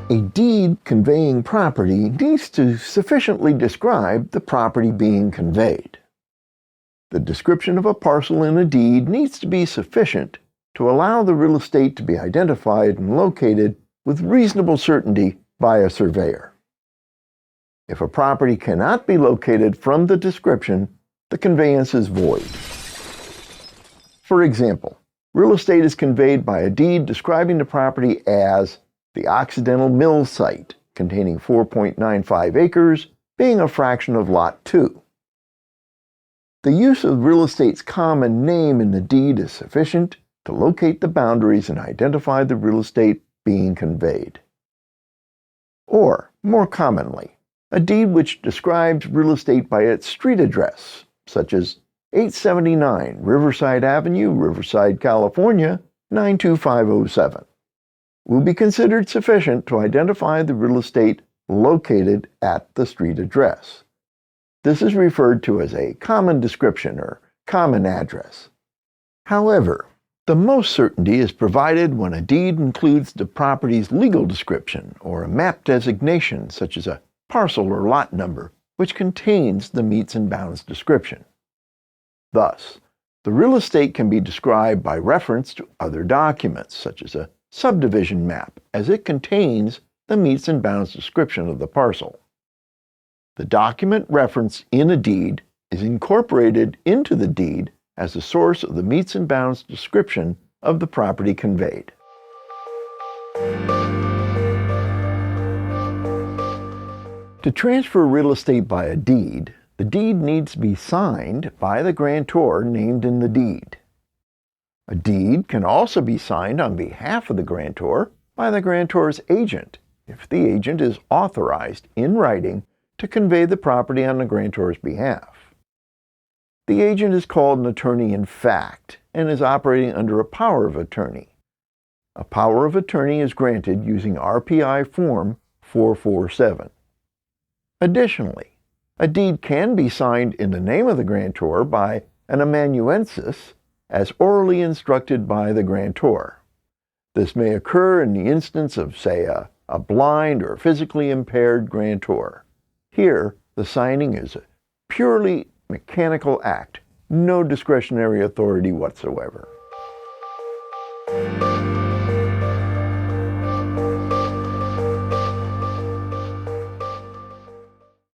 A deed conveying property needs to sufficiently describe the property being conveyed. The description of a parcel in a deed needs to be sufficient to allow the real estate to be identified and located with reasonable certainty by a surveyor. If a property cannot be located from the description, the conveyance is void. For example, real estate is conveyed by a deed describing the property as the Occidental Mill site, containing 4.95 acres, being a fraction of Lot 2. The use of real estate's common name in the deed is sufficient to locate the boundaries and identify the real estate being conveyed. Or, more commonly, a deed which describes real estate by its street address, such as 879 Riverside Avenue, Riverside, California, 92507. Will be considered sufficient to identify the real estate located at the street address. This is referred to as a common description or common address. However, the most certainty is provided when a deed includes the property's legal description or a map designation such as a parcel or lot number which contains the metes and bounds description. Thus, the real estate can be described by reference to other documents such as a subdivision map, as it contains the metes and bounds description of the parcel. The document referenced in a deed is incorporated into the deed as the source of the metes and bounds description of the property conveyed. To transfer real estate by a deed, the deed needs to be signed by the grantor named in the deed. A deed can also be signed on behalf of the grantor by the grantor's agent, if the agent is authorized in writing to convey the property on the grantor's behalf. The agent is called an attorney in fact and is operating under a power of attorney. A power of attorney is granted using RPI Form 447. Additionally, a deed can be signed in the name of the grantor by an amanuensis as orally instructed by the grantor. This may occur in the instance of, say, a blind or physically impaired grantor. Here, the signing is a purely mechanical act, no discretionary authority whatsoever.